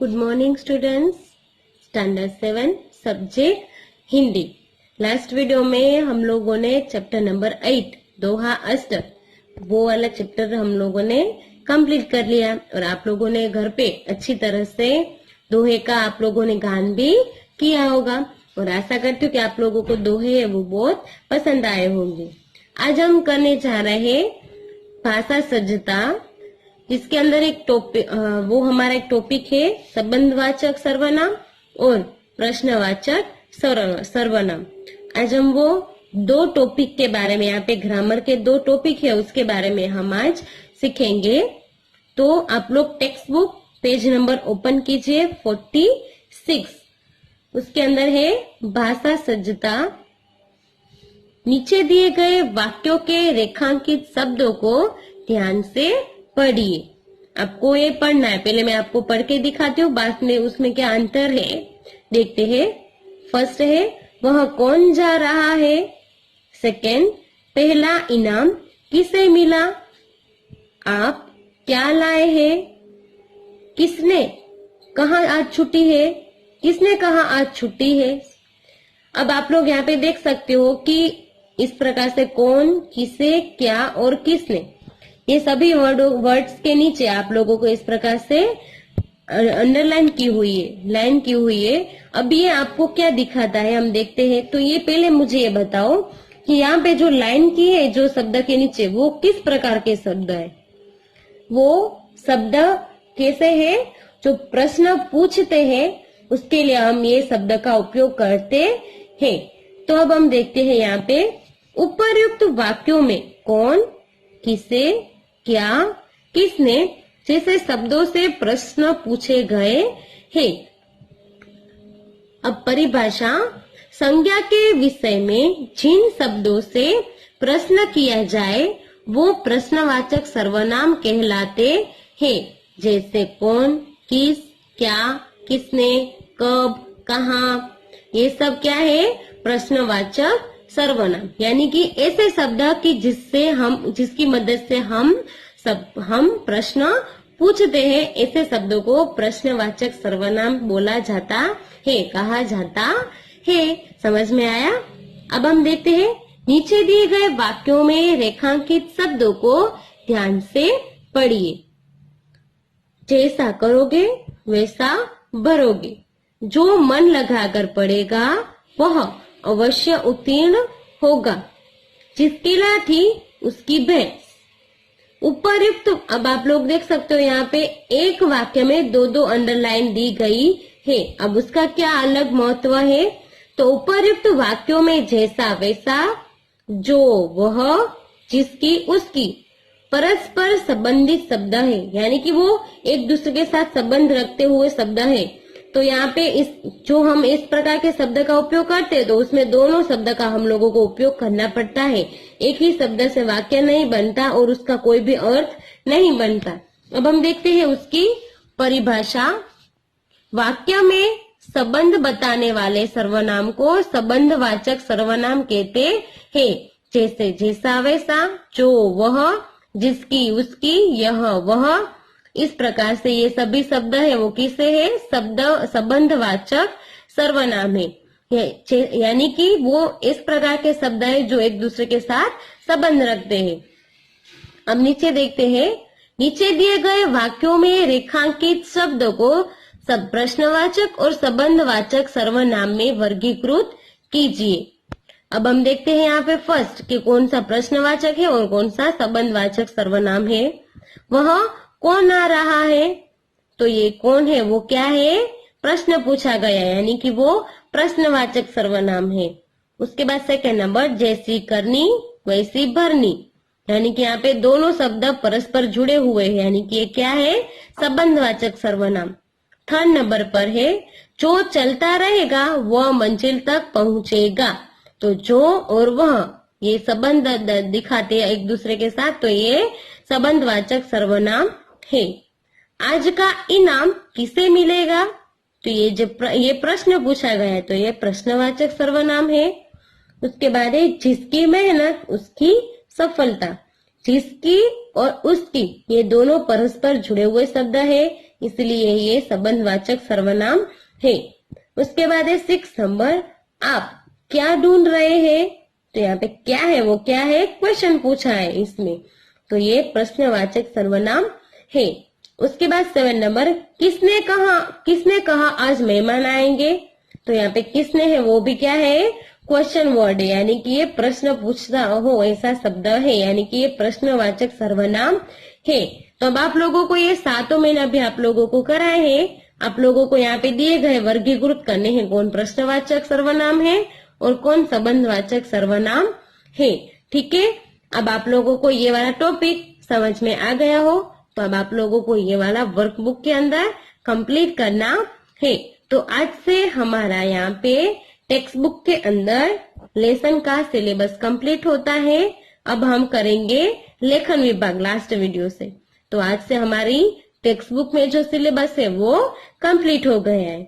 Good morning students. Standard 7 subject Hindi. Last video में हम लोगों ने चैप्टर नंबर 8 दोहा अष्टक वो वाला चैप्टर हम लोगों ने कंप्लीट कर लिया और आप लोगों ने घर पे अच्छी तरह से दोहे का आप लोगों ने गान भी किया होगा और आशा करती हूँ कि आप लोगों को दोहे है वो बहुत पसंद आए होंगे। आज हम करने जा रहे हैं भाषा सज्जता, जिसके अंदर एक टॉपिक वो हमारा एक टॉपिक है संबंधवाचक सर्वनाम और प्रश्नवाचक सर्वनाम। आज हम वो दो टॉपिक के बारे में, यहाँ पे ग्रामर के दो टॉपिक है उसके बारे में हम आज सीखेंगे। तो आप लोग text book page number open कीजिए 46, उसके अंदर है भाषा सज्जता। नीचे दिए गए वाक्यों के रेखांकित शब्दों को ध्यान से पढ़िए। आपको ये पढ़ना है, पहले मैं आपको पढ़ के दिखाती हूँ, बाद में उसमें क्या अंतर है देखते हैं। फर्स्ट है वह कौन जा रहा है। सेकंड, पहला इनाम किसे मिला। आप क्या लाए हैं। किसने कहा आज छुट्टी है। किसने कहा आज छुट्टी है। अब आप लोग यहाँ पे देख सकते हो कि इस प्रकार से कौन, किसे, क्या और किसने, ये सभी वर्ड्स के नीचे आप लोगों को इस प्रकार से अंडरलाइन की हुई है, लाइन की हुई है। अब ये आपको क्या दिखाता है हम देखते हैं। तो ये पहले मुझे ये बताओ कि यहाँ पे जो लाइन की है जो शब्द के नीचे, वो किस प्रकार के शब्द है। वो शब्द कैसे है, जो प्रश्न पूछते हैं उसके लिए हम ये शब्द का उपयोग करते हैं। तो अब हम देखते हैं यहाँ पे उपर्युक्त वाक्यों में कौन, किसे, क्या, किसने जैसे शब्दों से प्रश्न पूछे गए हैं। अब परिभाषा, संज्ञा के विषय में जिन शब्दों से प्रश्न किया जाए वो प्रश्नवाचक सर्वनाम कहलाते हैं। जैसे कौन, किस, क्या, किसने, कब, कहाँ, ये सब क्या है प्रश्नवाचक सर्वनाम। यानी कि ऐसे शब्द कि जिसकी मदद से हम प्रश्न पूछते हैं, ऐसे शब्दों को प्रश्नवाचक सर्वनाम बोला जाता है, कहा जाता है। समझ में आया। अब हम देखते हैं नीचे दिए गए वाक्यों में रेखांकित शब्दों को ध्यान से पढ़िए। जैसा करोगे वैसा भरोगे, जो मन लगाकर पढ़ेगा वह अवश्य उत्तीर्ण होगा, जिसकी लाठी उसकी भैंस। उपर्युक्त, अब आप लोग देख सकते हो यहाँ पे एक वाक्य में दो अंडरलाइन दी गई है। अब उसका क्या अलग महत्व है। तो उपर्युक्त वाक्यों में जैसा वैसा, जो वह, जिसकी उसकी परस्पर संबंधित शब्द है, यानी कि वो एक दूसरे के साथ संबंध रखते हुए शब्द है। तो यहाँ पे जो हम इस प्रकार के शब्द का उपयोग करते हैं तो उसमें दोनों शब्द का हम लोगों को उपयोग करना पड़ता है। एक ही शब्द से वाक्य नहीं बनता और उसका कोई भी अर्थ नहीं बनता। अब हम देखते हैं उसकी परिभाषा। वाक्य में संबंध बताने वाले सर्वनाम को संबंधवाचक सर्वनाम कहते हैं। जैसे जैसा वैसा, जो वह, जिसकी उसकी, यह वह, इस प्रकार से ये सभी शब्द है वो किसे है, संबंधवाचक सर्वनाम है। यानी कि वो इस प्रकार के शब्द है जो एक दूसरे के साथ संबंध रखते हैं। अब नीचे देखते हैं, नीचे दिए गए वाक्यों में रेखांकित शब्दों को सब प्रश्नवाचक और संबंधवाचक सर्वनाम में वर्गीकृत कीजिए। अब हम देखते हैं यहाँ पे फर्स्ट कि कौन सा प्रश्नवाचक है और कौन सा संबंधवाचक सर्वनाम है। वह कौन आ रहा है, तो ये कौन है वो क्या है, प्रश्न पूछा गया, यानी कि वो प्रश्नवाचक सर्वनाम है। उसके बाद सेकंड नंबर, जैसी करनी वैसी भरनी, यानी कि यहाँ पे दोनों शब्द परस्पर जुड़े हुए हैं, यानी कि ये क्या है, संबंधवाचक सर्वनाम। थर्ड नंबर पर है, जो चलता रहेगा वह मंजिल तक पहुंचेगा। तो जो और वह ये संबंध दिखाते हैं एक दूसरे के साथ, तो ये संबंधवाचक सर्वनाम है। आज का इनाम किसे मिलेगा, तो ये प्रश्न पूछा गया है तो ये प्रश्नवाचक सर्वनाम है। उसके बाद है जिसकी मेहनत उसकी सफलता। जिसकी और उसकी ये दोनों परस्पर जुड़े हुए शब्द है, इसलिए ये संबंधवाचक सर्वनाम है। उसके बाद है 6 नंबर, आप क्या ढूंढ रहे हैं। तो यहाँ पे क्या है, वो क्या है, क्वेश्चन पूछा है इसमें, तो ये प्रश्नवाचक सर्वनाम है। उसके बाद 7 नंबर, किसने कहा आज मेहमान आएंगे। तो यहाँ पे किसने है वो भी क्या है, क्वेश्चन वर्ड है, यानी कि ये प्रश्न पूछता हो ऐसा शब्द है, यानी कि ये प्रश्नवाचक सर्वनाम है। तो अब आप लोगों को ये 7 महीना भी आप लोगों को कराए हैं। आप लोगों को यहाँ पे दिए गए वर्गीकृत करने हैं, कौन प्रश्नवाचक सर्वनाम है और कौन संबंधवाचक सर्वनाम है। ठीक है, अब आप लोगों को ये वाला टॉपिक समझ में आ गया हो तो अब आप लोगों को ये वाला वर्कबुक के अंदर कंप्लीट करना है। तो आज से हमारा यहाँ पे टेक्स्ट बुक के अंदर लेसन का सिलेबस कंप्लीट होता है। अब हम करेंगे लेखन विभाग लास्ट वीडियो से। तो आज से हमारी टेक्स्ट बुक में जो सिलेबस है वो कंप्लीट हो गया है।